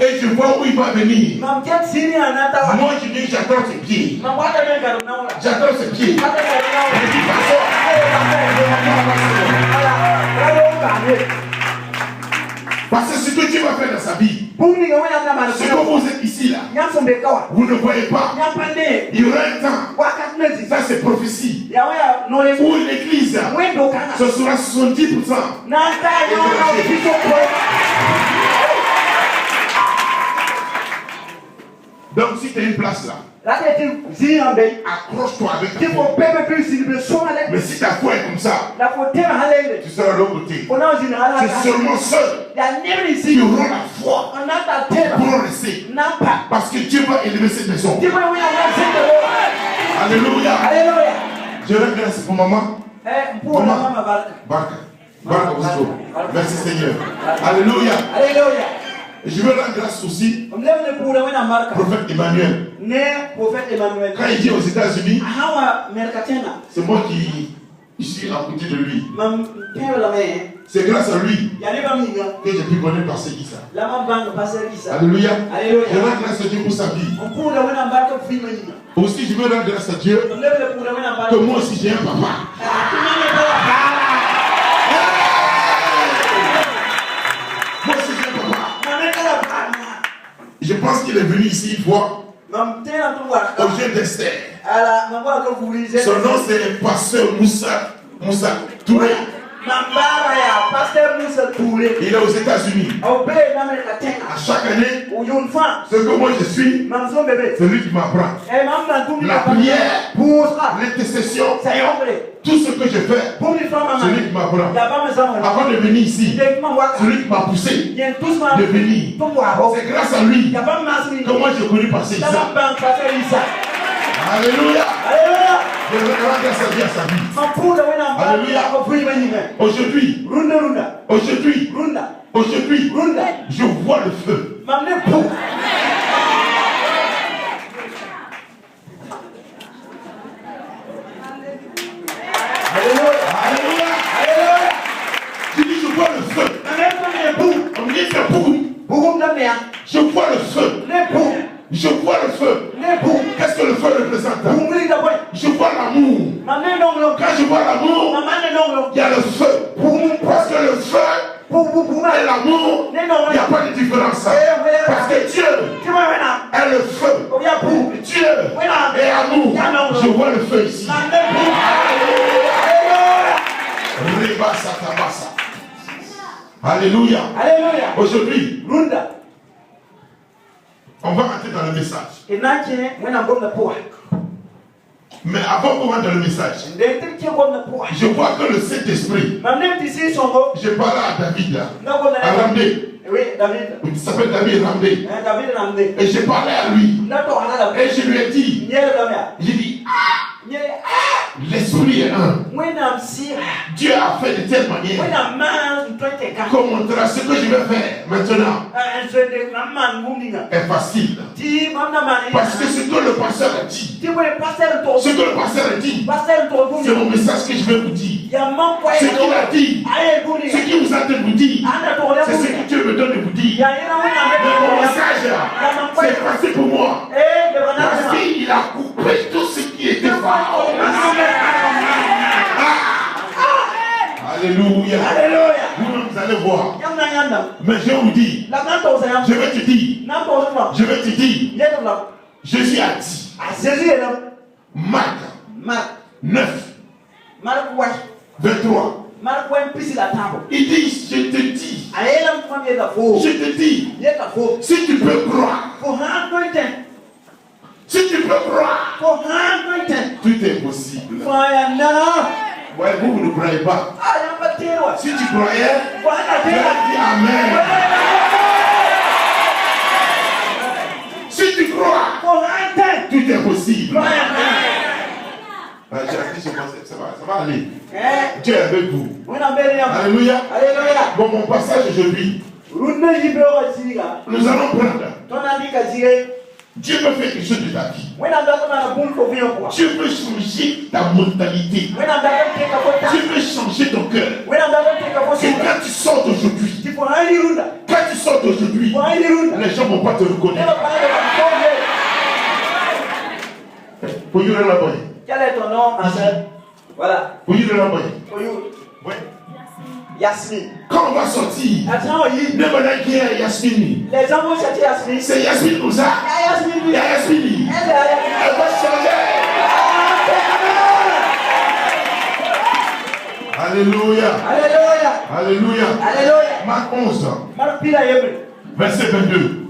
Et je vois où il va venir. Moi, je dis, j'attends ses pieds. J'attends ses pieds. De toute façon, parce que ce que Dieu va faire dans sa vie, ce que vous êtes ici là, vous ne voyez pas. Il y aura un temps, ça c'est prophétie, où l'église, ce sera 70%. Donc si tu as une place là, accroche-toi avec ta foi. Mais si ta foi est comme ça, tu seras de l'autre côté. C'est seulement seul qui auront la foi pour rester. Parce que Dieu va élever cette maison. Alléluia. Je rends grâce pour maman. Maman, Barca. Merci Seigneur. Alléluia. Je veux rendre grâce aussi au prophète Emmanuel. Quand il dit aux États-Unis, c'est moi qui suis à côté de lui. C'est grâce à lui que j'ai pu connaître Pasteur Issa. Alléluia. Je rends grâce à Dieu pour sa vie. Aussi, je veux rendre grâce à Dieu que moi aussi j'ai un papa. Je pense qu'il est venu ici une fois au jeu d'Esther. Son nom c'est Pasteur Moussa Touré. Il est aux États-Unis. À chaque année, ce que moi je suis, c'est lui qui m'apprend. La prière, l'intercession, tout ce que je fais, c'est lui qui m'apprend. Avant de venir ici, c'est lui qui m'a poussé de venir. C'est grâce à lui que moi j'ai connu Pasteur Issa. Alléluia. Je veux rendre grâce à Dieu à sa vie. Alléluia. Aujourd'hui, je vois le feu. Alléluia. Tu dis je vois le feu. On dit c'est pour. Je vois le feu. Je vois le feu. Qu'est-ce que le feu représente? Je vois l'amour. Quand je vois l'amour, il y a le feu. Parce que le feu et l'amour, il n'y a pas de différence. Parce que Dieu est le feu. Dieu est amour. Je vois le feu ici. Alléluia. Aujourd'hui, on va entrer dans le message. Mais avant qu'on rentre dans le message, je vois que le Saint-Esprit, je parle à David, à Ramdé. Il s'appelle David Ramdé. Et je parlais à lui. Et je lui ai dit, l'Esprit est un. Dieu a fait de telle manière qu'on montrera ce que je vais faire maintenant est facile. Parce que ce que le pasteur a dit, c'est mon message que je vais vous dire. Ce qu'il a dit, ce qu'il vous a de vous dire, c'est ce que Dieu me donne de vous dire. Mais mon message, c'est facile pour moi. Parce qu'il a coupé tout ce qui était fort. Alléluia. Vous allez voir. Mais je vous dis, je vais te dire, Jésus a dit, Marc 9, 23. Il dit, je te dis, si tu peux croire, tout est possible. Ouais, vous ne croyez pas. Si tu croyais, tu as dit Amen. Si tu crois, tout est possible. Ça va aller. Dieu est avec vous. Alléluia. Bon, mon passage aujourd'hui, nous allons prendre. Dieu veut faire quelque chose de ta vie. Dieu veut changer ta mentalité. Dieu veut changer ton cœur. Et quand tu sors d'aujourd'hui, Quand tu sors d'aujourd'hui, les gens ne vont pas te reconnaître. Quel est ton nom, ma soeur? Voilà. Oui. Yasmine. Quand on va sortir, ne me l'a qui est Yasmine. Les gens vont chercher Yasmine. C'est Yasmine Moussa. Yasmine. Elle va changer. Alléluia. Marc 11. Verset 22.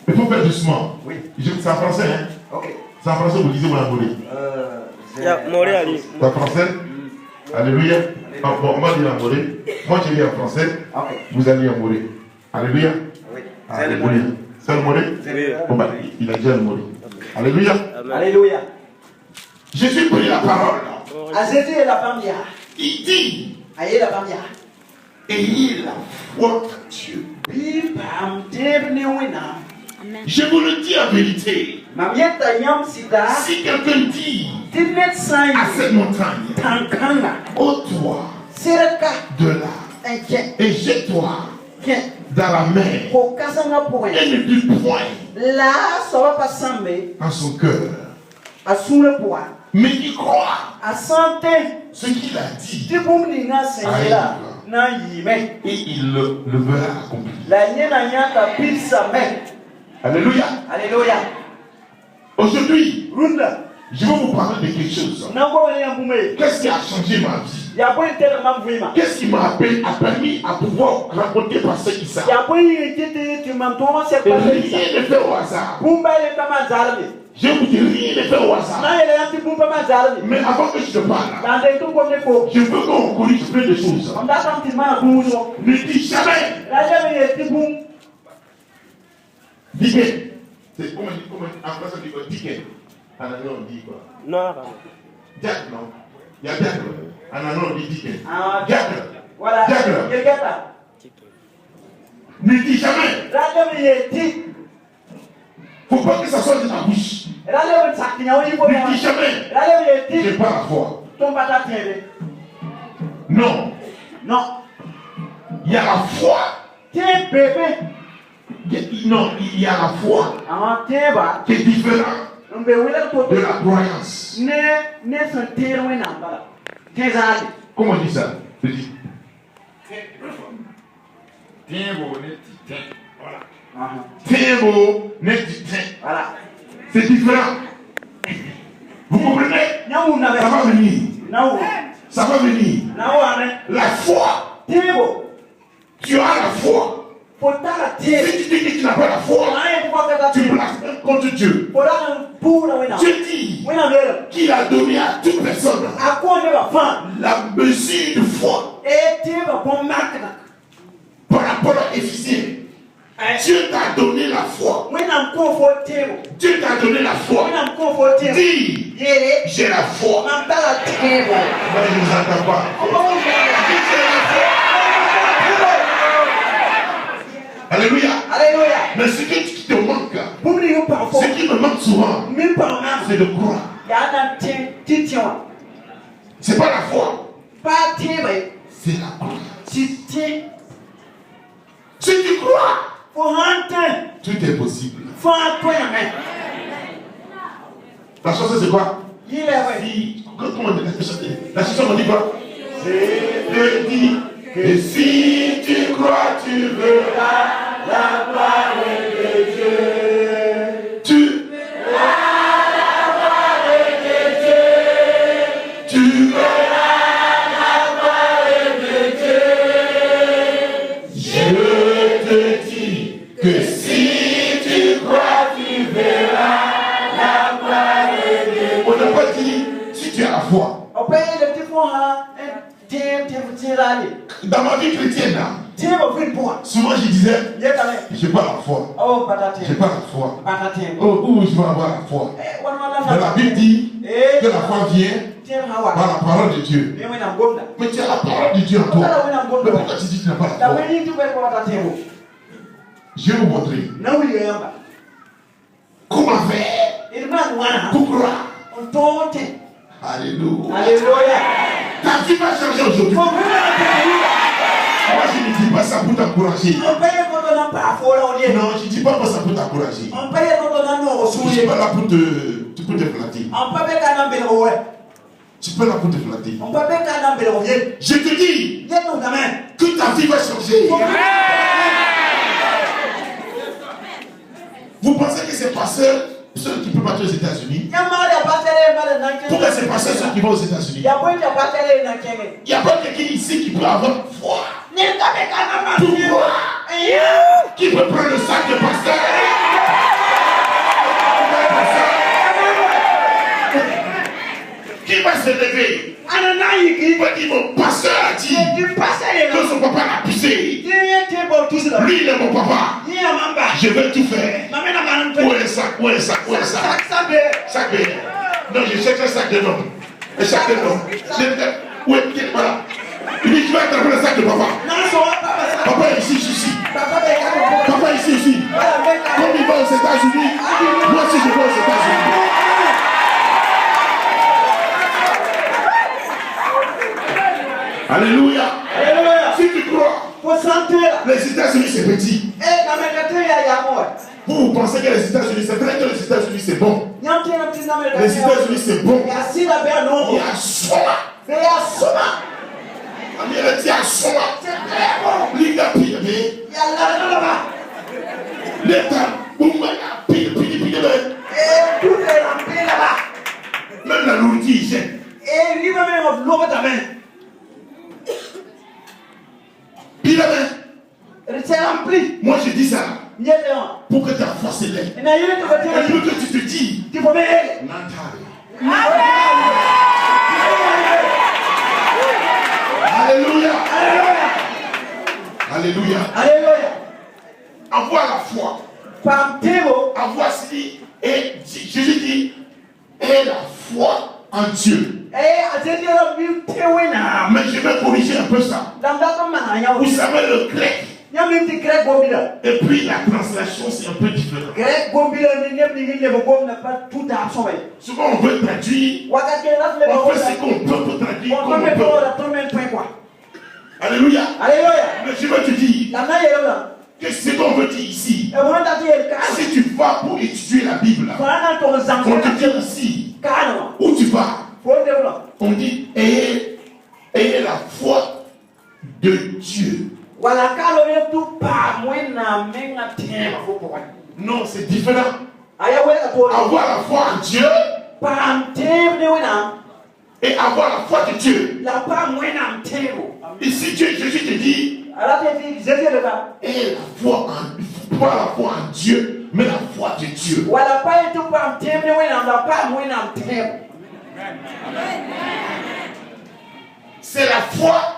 Il faut faire doucement. Oui. C'est en français, hein? Ok. C'est en français, vous lisez, vous l'abonnez. C'est en français? Alléluia. Ah, bon, on va lire en moré. Moi, je lis en français. Okay. Vous allez en moré. Alléluia. Oui. Alléluia. C'est le moré? Bon, bah, il a déjà le moré. Alléluia. Alléluia. Jésus prit la parole. Il dit, ayez la foi en Dieu. Je vous le dis en vérité. Si quelqu'un dit à cette montagne, ôte-toi de là et jette-toi dans la mer, et ne dit point en son cœur, mais qui croit ce qu'il a dit arrive, et il le verra accompli. Alléluia. Aujourd'hui, je vais vous parler de quelque chose. Qu'est-ce qui a changé ma vie? Qu'est-ce qui m'a permis à pouvoir raconter par ceux qui savent? Rien ne fait au hasard. Je vous dis, rien ne fait au hasard. Mais avant que je te parle, je veux qu'on corrige plein de choses. Ne dis jamais. Digue. C'est comment en français on dit quoi? Digue. En anglais on dit quoi? Non. Diacre, non? Il y a diacre. En anglais on dit digue. Diacre. Voilà. Diacre. Ne dis jamais. Faut pas que ça sorte de ta bouche. Ne dis jamais. J'ai pas la foi. Non. Il y a la foi. Non, il y a la foi qui est différente de la croyance. Comment on dit ça? Je dis. Voilà. C'est différent. Vous comprenez? Ça va venir. Ça va venir. La foi. Tu as la foi. Si tu dis que tu n'as pas la foi, tu blasphèmes contre Dieu. Dieu dit qu'il a donné à toute personne la mesure de foi par rapport à Éphésiens. Dieu t'a donné la foi. Dieu t'a donné la foi. Dis, j'ai la foi. Mais je ne vous entends pas. Dis, j'ai la foi. Alléluia. Mais ce qui te manque, ce qui me manque souvent, c'est de croire. C'est pas la foi. C'est la croyance. Si tu crois, tout est possible. La chanson c'est quoi? La chanson on dit quoi? Je dis que si tu crois, tu verras la gloire de Dieu. Tu verras la gloire de Dieu. Tu verras la gloire de Dieu. Je te dis que si tu crois, tu verras la gloire de Dieu. On n'a pas dit si tu as la foi. Dans ma vie chrétienne, souvent je disais, j'ai pas la foi. J'ai pas la foi. Où je vais avoir la foi? Mais la Bible dit que la foi vient par la parole de Dieu. Mais tu as la parole de Dieu en toi. Mais pourquoi tu dis que tu n'as pas la foi? Je vais vous montrer. Comment faire pour croire? Alléluia. Ta vie va changer aujourd'hui. Moi, je ne dis pas ça pour t'encourager. Non, je ne dis pas ça pour t'encourager. Je suis pas là pour te flatter. Tu peux là pour te flatter. Je te dis que ta vie va changer. Vous pensez que c'est pasteurs ceux qui peuvent partir aux États-Unis? Pourquoi c'est pasteurs ceux qui vont aux États-Unis? Il n'y a pas quelqu'un ici qui peut avoir foi. Pourquoi? Qui peut prendre le sac de pasteur? Qui va se lever? Il va dire mon pasteur a dit que son papa l'a poussé. Lui il est mon papa. Je vais tout faire. Où est le sac? Où est le sac? Où est le sac? Sac de... Non, je cherche un sac de nom. Un sac de nom. Où est le... Voilà. Il dit, je vais attraper le sac de papa. Papa est ici, ici. Papa est ici, ici. Comme il va aux États-Unis, moi aussi je vais aux États-Unis. Alléluia. Si tu crois, les États-Unis c'est petit. Vous pensez que les États-Unis, c'est vrai que les États-Unis c'est bon. Les États-Unis c'est bon. Il y a Soma. Il y a Soma. L'État pire. L'État, pire. Même la nourriture hygiène. Moi je dis ça pour que ta foi s'élève et pour que tu te dis Alléluia. Alléluia. Avoir la foi, avoir si et Jésus dit et la foi en Dieu. Mais je vais corriger un peu ça. Vous savez le grec. Et puis la translation c'est un peu différent. Souvent on veut traduire. On fait ce qu'on peut pour traduire comme on peut. Alléluia. Mais je veux te dire que ce qu'on veut dire ici, si tu vas pour étudier la Bible, on te dit ici, où tu vas, on dit ayez la foi de Dieu. Non, c'est différent. Avoir la foi en Dieu et avoir la foi de Dieu. Ici, Jésus te dit et la foi pas la foi en Dieu, mais la foi de Dieu. C'est la foi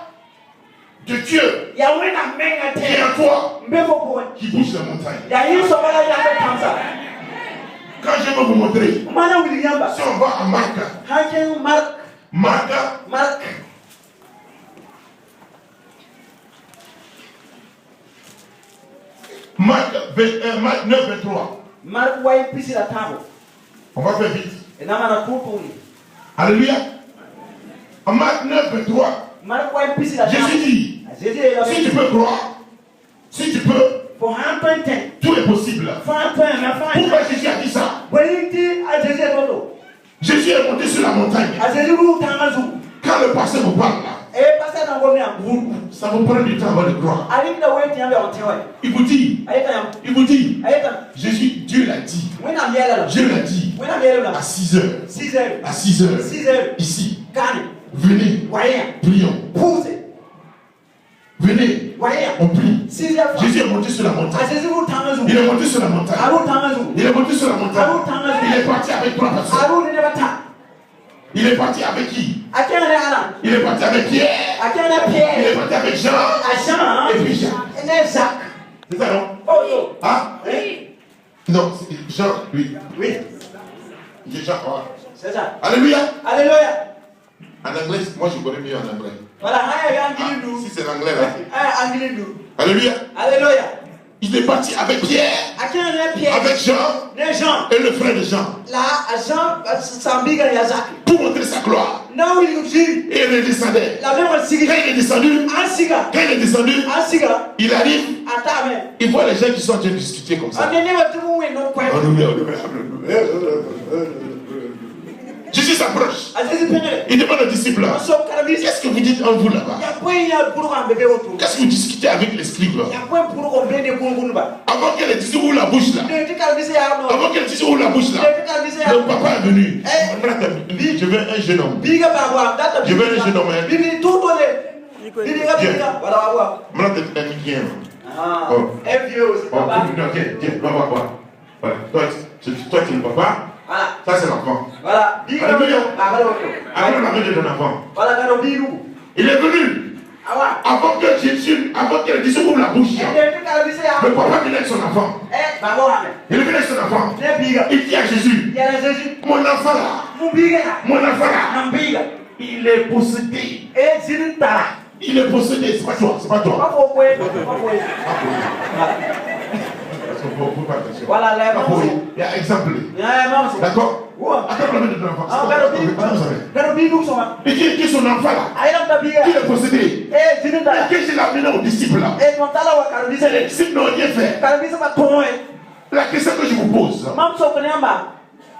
de Dieu qui est en toi qui bouge la montagne. Quand je vais vous montrer, si on va à Marc 9, 23. On va faire vite. Alléluia. En Marc 9, 23. Jésus dit, si tu peux croire, si tu peux, tout est possible. Pourquoi Jésus a dit ça? Jésus est monté sur la montagne. Quand le pasteur vous parle là, ça vous prend du temps avant de croire. Il vous dit, Jésus, Dieu l'a dit. Dieu l'a dit à 6 heures. À 6 heures. Ici. Venez, prions. Venez, on prie. Jésus est monté sur la montagne. Il est monté sur la montagne. Il est monté sur la montagne. Il est parti avec 3 personnes. Il est parti avec qui? Il est parti avec Pierre. Il est parti avec Jean. Et puis Jacques. C'est ça non? Ah? Non, c'est Jean, oui. Jean, c'est ça. Alléluia. En anglais, moi je connais mieux en anglais. Si c'est l'anglais là. Alléluia. Il est parti avec Pierre, avec Jean et le frère de Jean. Pour montrer sa gloire. Et il est descendu. Quand il est descendu, il arrive. Il voit les gens qui sont en train de discuter comme ça. Jésus s'approche. Il demande aux disciples, qu'est-ce que vous dites en vous là-bas? Qu'est-ce que vous discutez avec les scribes? Avant qu'elle dise où la bouche là. Avant qu'elle dise où la bouche là. Le papa est venu. Je veux un jeune homme. Je veux un jeune homme. Toi, tu es le papa. Ça c'est l'enfant. Voilà. Alléluia. Après la vie de ton enfant. Il est venu. Avant que Jésus, avant qu'elle dise ouvre la bouche. Le papa venait avec son enfant. Il est venu avec son enfant. Il dit à Jésus, mon enfant là, il est possédé. Il est possédé, c'est pas toi, c'est pas toi. Voilà, il y a exemple. D'accord? Attends, la main de ton enfant. Il dit son enfant là, il est possédé. Et que je l'ai amené aux disciples là. Les disciples n'ont rien fait. La question que je vous pose.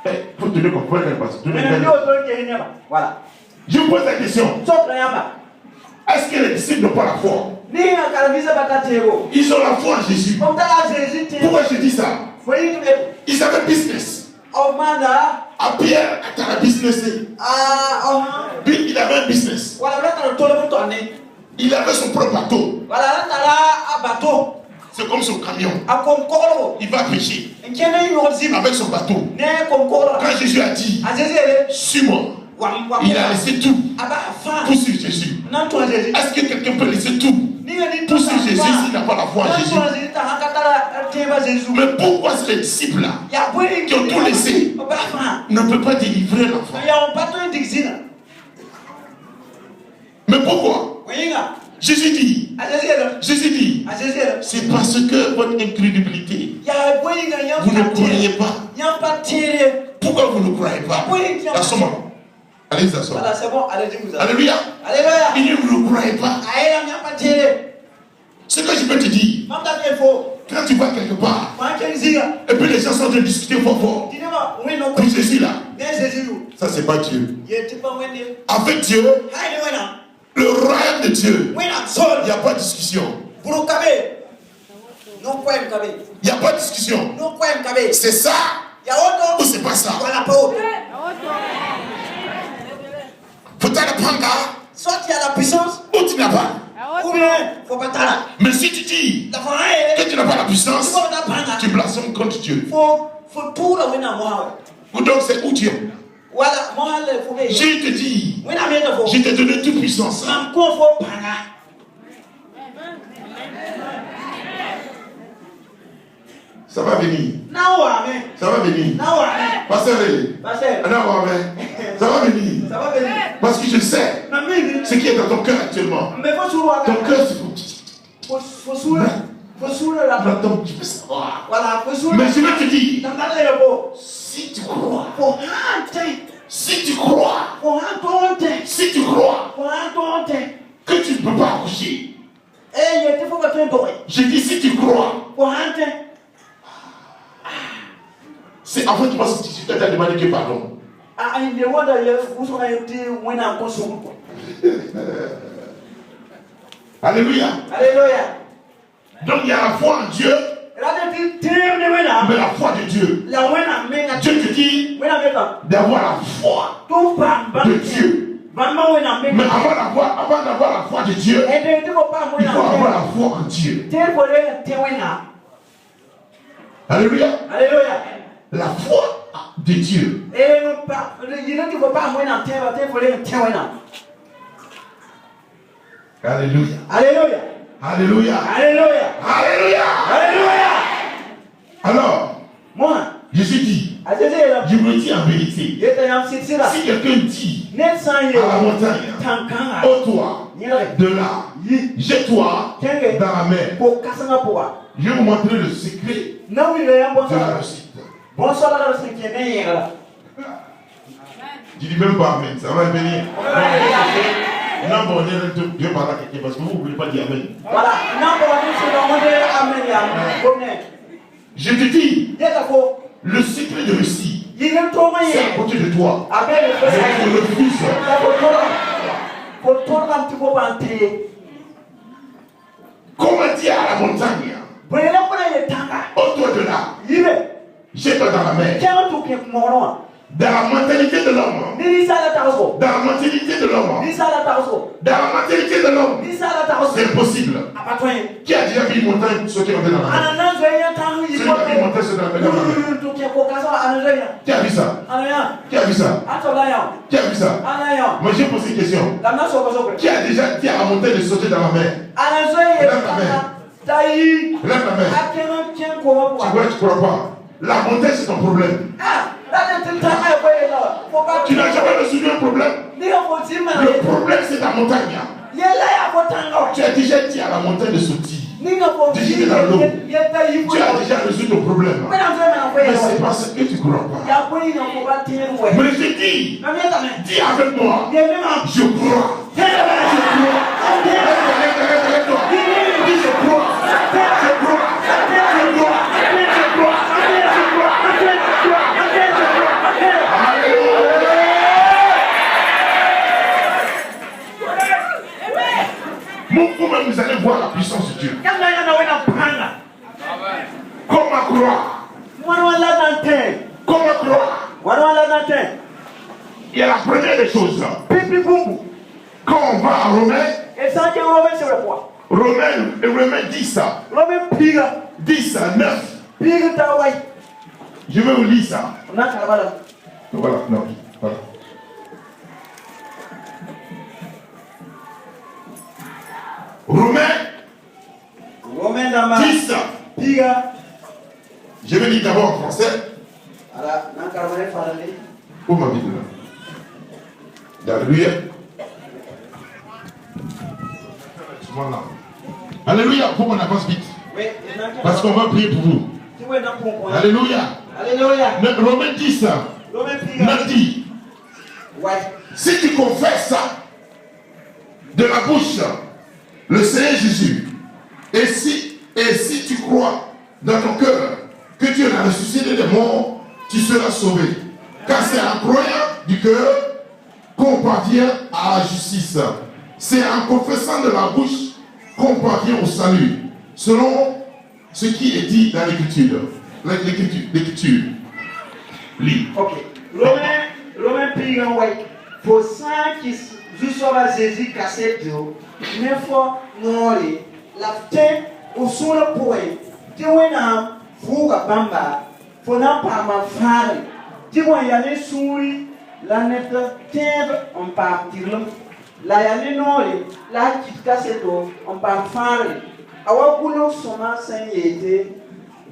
Il faut tenir comme frère. Voilà. Je vous pose la question. Est-ce que les disciples n'ont pas la foi? Ils ont la foi en Jésus. Pourquoi je dis ça? Ils avaient business. À Pierre, tu as la business. Il avait un business. Il avait son propre bateau. C'est comme son camion. Il va pêcher avec son bateau. Quand Jésus a dit, suis-moi, il a laissé tout pour suivre Jésus. Est-ce que quelqu'un peut laisser tout pour suivre Jésus s'il n'a pas la foi en Jésus? Mais pourquoi ces disciples-là qui ont tout laissé ne peuvent pas délivrer l'enfant? Mais pourquoi? Jésus dit, c'est parce que votre incrédulité, vous ne croyez pas. Pourquoi vous ne croyez pas? Dans ce moment. Allez vous asseoir. Voilà, c'est bon, allez-y vous asseoir. Alléluia. Alléluia. Il dit, vous ne croyez pas. Ce que je peux te dire, quand tu vas quelque part, et puis les gens sont en train de discuter fort. Puis Jésus là, ça c'est pas Dieu. Avec Dieu, le royaume de Dieu, il n'y a pas de discussion. Il n'y a pas de discussion. C'est ça ou c'est pas ça? Faut-il apprendre? Soit tu as la puissance, ou tu n'as pas. Ou bien, faut pas t'arrêter. Mais si tu dis que tu n'as pas la puissance, tu blasphèmes contre Dieu. Ou donc c'est où Dieu? Je te dis, je t'ai donné toute puissance. Ça va venir. Ça va venir. Pasteur, ça va venir. Parce que je sais ce qui est dans ton cœur actuellement. Ton cœur, c'est pour tu peux savoir. Mais je vais te dire, si tu crois, si tu crois que tu ne peux pas accoucher, je dis si tu crois. C'est en fait, tu penses que tu t'as demandé Dieu pardon. Alléluia. Alléluia. Donc il y a la foi en Dieu. Mais la foi de Dieu. Dieu te dit d'avoir la foi de Dieu. Mais avant d'avoir la foi de Dieu, il faut avoir la foi en Dieu. Alléluia. Alléluia. La foi de Dieu. Alléluia. Alléluia. Alléluia. Alléluia. Alléluia. Alléluia. Alors, moi, Jésus dit, je me dis en vérité, si quelqu'un dit à la montagne, ôte-toi de là, jette-toi dans la mer, Je vais vous montrer le secret de la réussite. Bonsoir la cinquième. Je dis même pas amen, ça va venir. Non, bon, Dieu parle à quelqu'un parce que vous ne voulez pas dire amen. Voilà, non, bon, c'est amen. Je te dis, le secret de réussir, c'est à côté de toi. Mais tu refuses. Comment dire à la montagne, ôte-toi de là, jette-toi dans la mer. Dans la mentalité de l'homme. Dans la mentalité de l'homme. Dans la mentalité de l'homme. C'est impossible. Qui a déjà vu une montagne sauter dans la mer? Celui qui a vu une montagne sauter dans la mer. Qui a vu ça? Qui a vu ça? Qui a vu ça? Moi j'ai posé une question. Qui a déjà dit à la montagne de sauter dans la mer? Lève la mer. Lève la mer. Tu crois pas? La montagne c'est ton problème. Tu n'as jamais résolu un problème. Le problème c'est ta montagne. Tu as déjà dit à la montagne de sauter. Déjà dans l'eau. Tu as déjà résolu ton problème. Mais c'est parce que tu ne crois pas. Mais je dis avec moi. Je crois. Je crois. Dis je crois. Je crois. Vous-même, vous allez voir la puissance de Dieu. Comment croire? Comment croire? Il y a la première des choses. Quand on va à Romains 10, 10, 9. Je vais vous lire ça. Voilà, non, voilà. Romains 10. Je vais lire d'abord en français. Où ma Bible là? Alléluia. Alléluia. Faut qu'on avance vite. Parce qu'on va prier pour vous. Alléluia. Romains 10. 9 dit. Si tu confesses de la bouche le Seigneur Jésus, et si tu crois dans ton cœur que Dieu l'a ressuscité des morts, tu seras sauvé. Car c'est en croyant du cœur qu'on parvient à la justice. C'est en confessant de la bouche qu'on parvient au salut, selon ce qui est dit dans l'Écriture. L'Écriture. Lis. Ok. Romain Pigan, ouais. Pour ça qui juste Jésus cassé Dieu, mais faut nourrir la tête au sol pour eux. Tu vois, faut que Bamba, faut n'a pas ma femme. Tu vois, il y a les souris, la nette terre, on part tirer. Là, il y a les nourrir, la petite cassette, on part faire. Awa boulot soma saint-yété,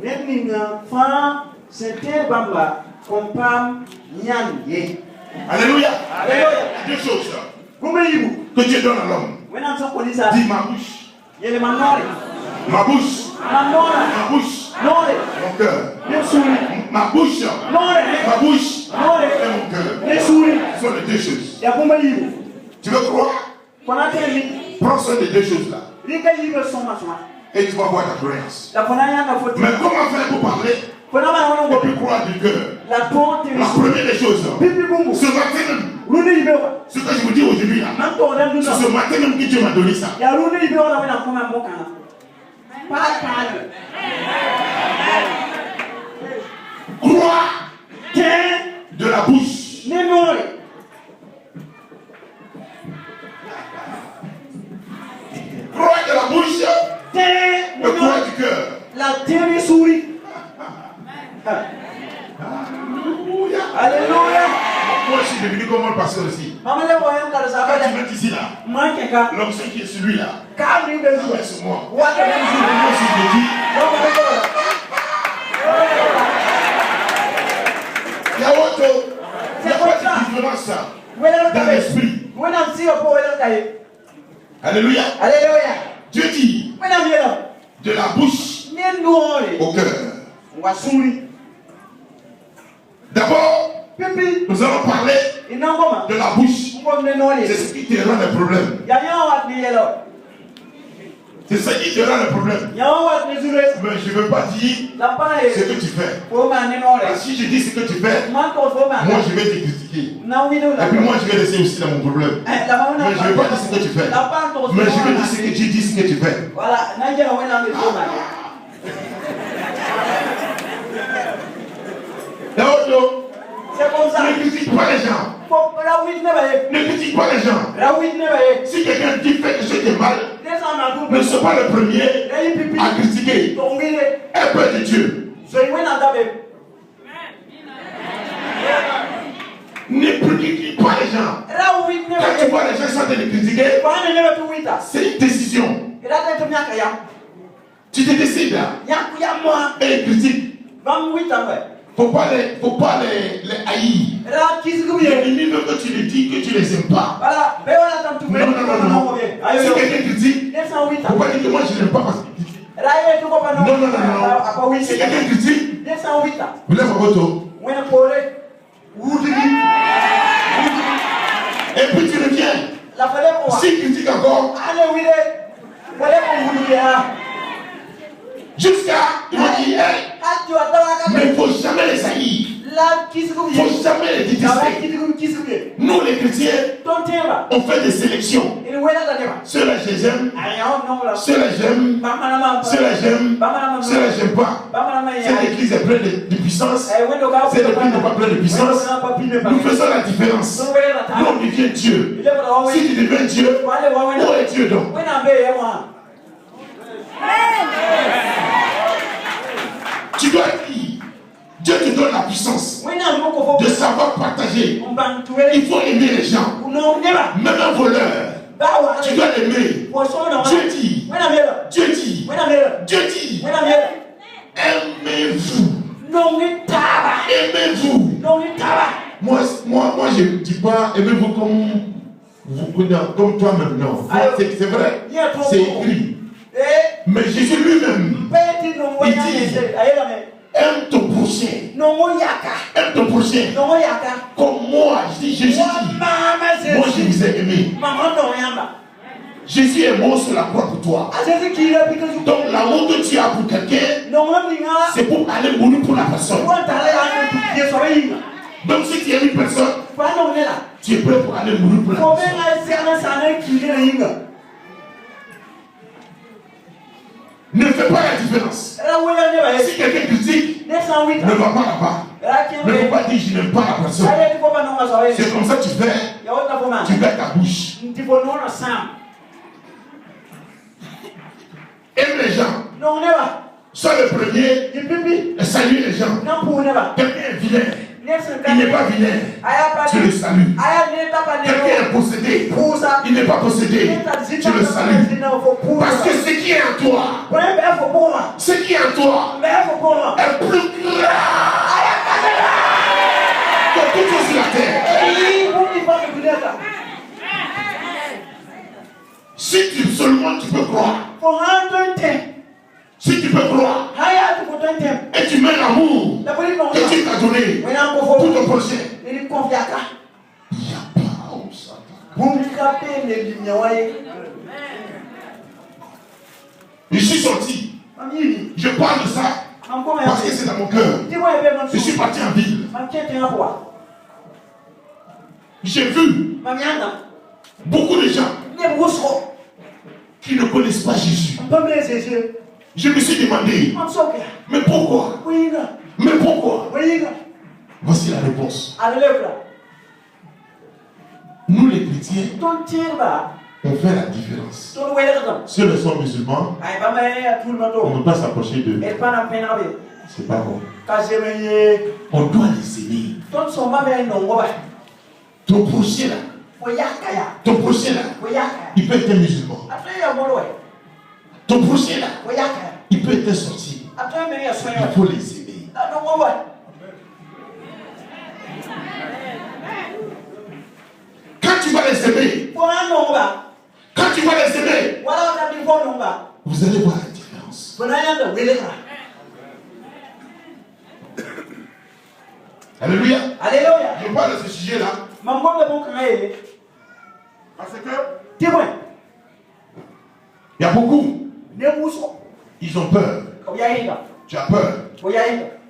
n'importe fan, c'était Bamba, qu'on parle nyan yé. Alléluia. Deux choses que Dieu donne à l'homme. Dis ma bouche. Ma bouche. Ma bouche. Mon cœur. Ma bouche. Ma bouche. Et mon cœur. Ce sont les deux choses. Tu veux croire? Prends soin des deux choses là. Et tu vas voir ta croyance. Mais comment faire pour parler? Et puis croire du cœur. La première des choses, ce matin même, ce que je vous dis aujourd'hui, c'est ce matin même que Dieu m'a donné ça. Croire de la bouche. Croire de la bouche et croire du cœur. La terre est souris. Alléluia. Alléluia. Moi je suis devenu comme le pasteur aussi. Quand tu mets ici là, l'onction qui est sur lui là, ça va sur moi. Moi aussi je dis, il y a autre, il n'y a pas de différence dans l'esprit. Alléluia. Alléluia. Dieu dit, de la bouche D'abord, nous allons parler de la bouche. C'est ce qui te rend le problème. C'est ce qui te rend le problème. Mais je ne veux pas dire ce que tu fais. Si je dis ce que tu fais, moi je vais te critiquer. Et puis moi je vais laisser aussi dans mon problème. Mais je ne veux pas dire ce que tu fais. Mais je vais dire ce que tu dis, ce que tu fais. C'est comme ça. Ne critique pas les gens. Ne critique pas les gens. Si quelqu'un dit fait quelque chose de mal, ne sois pas le premier à critiquer. Aie peur de Dieu. Ne critique pas les gens. Quand tu vois les gens sont en train de critiquer, c'est une décision. Tu te décides et ils critiquent. Faut pas les haïr. L'ennemi veut que tu les dis que tu les aimes pas. Non. Si quelqu'un critique, faut pas dire que moi je n'aime pas parce qu'il critique. Non. Si quelqu'un critique, vous lèvez votre haut. Et puis tu reviens. S'il critique encore, jusqu'à il va dire, mais il ne faut jamais les haïr. Il ne faut jamais les détester. Nous les chrétiens, on fait des sélections. Ceux-là j'aime, ceux-là j'aime, ceux-là j'aime, ceux-là j'aime pas. Cette église est pleine de puissance, cette église n'est pas pleine de puissance. Nous faisons la différence. Nous on devient Dieu. Si tu deviens Dieu, où est Dieu donc? Tu dois dire, Dieu te donne la puissance de savoir partager. Il faut aimer les gens. Même un voleur, tu dois l'aimer. Dieu dit, aimez-vous. Aimez-vous. Moi je ne dis pas aimez-vous comme toi-même. Non, c'est vrai, c'est écrit. Mais Jésus lui-même, il dit, aime ton prochain. Aime ton prochain. Comme moi, Jésus dit, moi je vous ai aimé. Jésus est mort sur la croix pour toi. Donc l'amour que tu as pour quelqu'un, c'est pour aller mourir pour la personne. Donc si tu aimes une personne, tu es prêt pour aller mourir pour la personne. Ne fais pas la différence. Si quelqu'un critique, ne va pas là-bas. Ne faut pas dire je n'aime pas la personne. C'est comme ça que tu fais. Tu fais ta bouche. Aime les gens. Sois le premier et salue les gens. Quelqu'un est vilain. Il n'est pas vilain. Tu le salues. Quelqu'un est possédé. Il n'est pas possédé. Tu le salues. Parce que ce qui est en toi, ce qui est en toi est plus grave que toute chose sur la terre. Si seulement tu peux croire. Si tu peux croire et tu mets l'amour que tu t'as donné pour ton prochain, il n'y a pas où ça. Je suis sorti. Je parle de ça parce que c'est dans mon cœur. Je suis parti en ville. J'ai vu beaucoup de gens qui ne connaissent pas Jésus. Je me suis demandé, mais pourquoi? Mais pourquoi? Voici la réponse. Nous les chrétiens, on fait la différence. Si les sont musulmans, on ne peut pas s'approcher d'eux. C'est pas bon. On doit les aimer. Ton prochain là, il peut être musulman. Ton prochain là, il peut être sorti. Il faut les aimer. Quand tu vas les aimer, vous allez voir la différence. Alléluia. Alléluia. Je parle de ce sujet-là. Parce que il y a beaucoup. Ils ont peur. Tu as peur.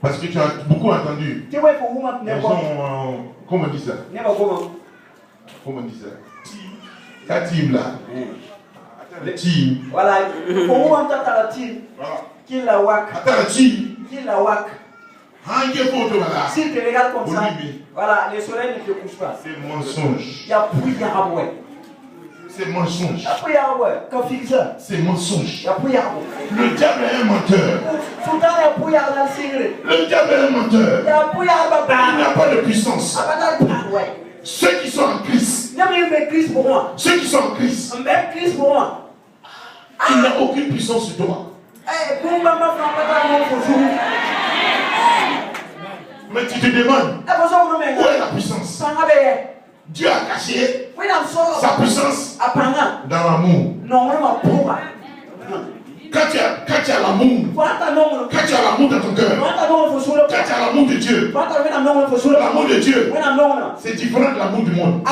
Parce que tu as beaucoup entendu. Ils ont, comment on dit ça? Comment on dit ça? La team là. Le team. Voilà. Attends la team. S'il te regarde comme ça, voilà, le soleil ne te couche pas. C'est mensonge. Il y a plus de c'est mensonge. C'est mensonge. Le Le diable est un menteur. Le diable est un menteur. Il n'a pas de puissance. Ceux qui sont en Christ. Ceux qui sont en Christ. Il n'a aucune puissance sur toi. Mais tu te demandes où est la puissance? Dieu a caché sa puissance dans l'amour. Quand tu as l'amour, quand tu as l'amour dans ton cœur, quand tu as l'amour de Dieu, l'amour de Dieu, c'est différent de l'amour du monde.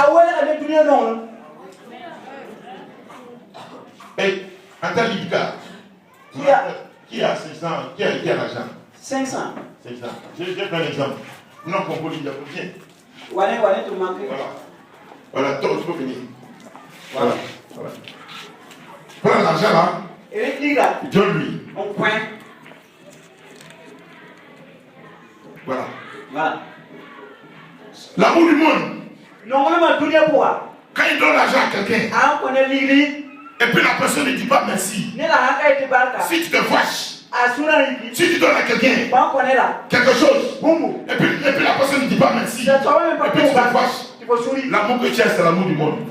Et en ta Livka, qui a 600, qui a l'argent? 500. Je vais faire un exemple. Non, qu'on peut dire combien? Voilà, toi, tu peux venir. Voilà. Prends l'argent là. Donne-lui. Voilà. L'amour du monde. Quand il donne l'argent à quelqu'un, et puis la personne ne dit pas merci. Si tu te fâches, si tu donnes à quelqu'un quelque chose, et puis la personne ne dit pas merci, et puis tu te fâches, l'amour que tu as, c'est l'amour du monde.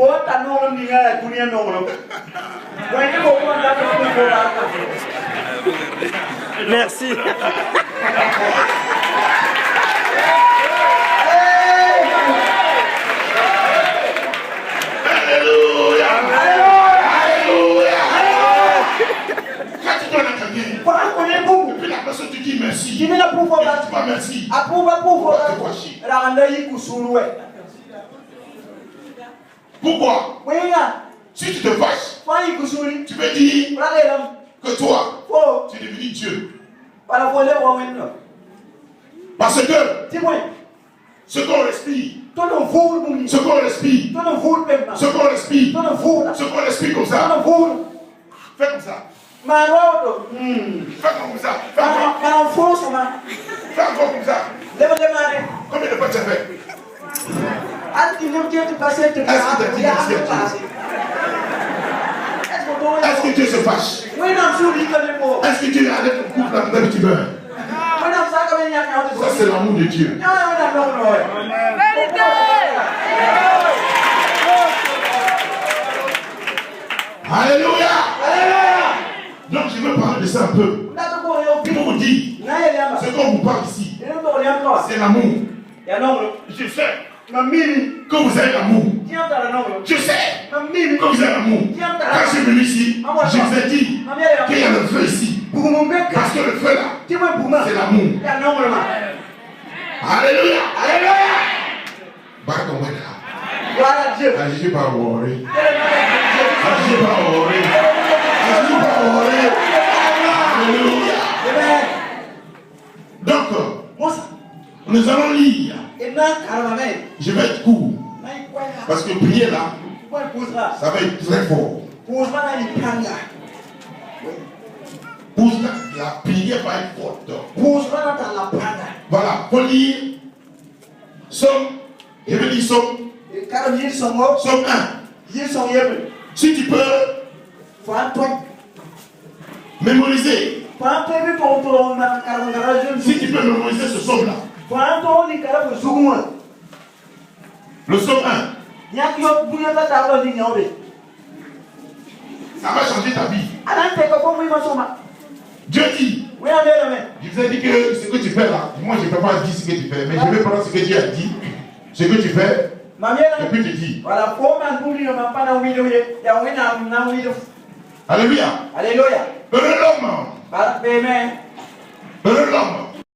Merci. Alléluia. Quand tu donnes à quelqu'un, et puis la personne te dit merci, et tu dis pas merci, pourquoi? Si tu te fâches, tu peux dire que toi, tu es devenu Dieu. Parce que ce qu'on respire, comme ça, fais comme ça. Fais comme ça. Fais encore comme ça. Combien de fois tu as fait? Est-ce que Dieu se fâche? Est-ce que Dieu arrête le couple avec tu meurs? Ça c'est l'amour de Dieu. Alléluia. Donc je veux parler de ça un peu. Pour vous dire, ce qu'on vous parle ici, c'est l'amour. Je sais que vous avez l'amour. Je sais que vous avez l'amour. Quand je suis venu ici, je vous ai dit qu'il y a le feu ici. Parce que le feu là, c'est l'amour. Alléluia. Agis pas worry. Alléluia. Donc, nous allons lire. Je vais être court. Parce que prier là, ça va être très fort. La prière va être forte. Voilà, faut lire Somme. Je vais lire Somme 1. Si tu peux mémoriser. Si tu peux mémoriser ce somme là. Le somme 1. Ça va changer ta vie. Dieu dit. Je vous ai dit que ce que tu fais là, moi je ne peux pas dire ce que tu fais, mais je vais prendre ce que Dieu a dit, ce que tu fais, et puis te dire. Alléluia. Alléluia. Heureux l'homme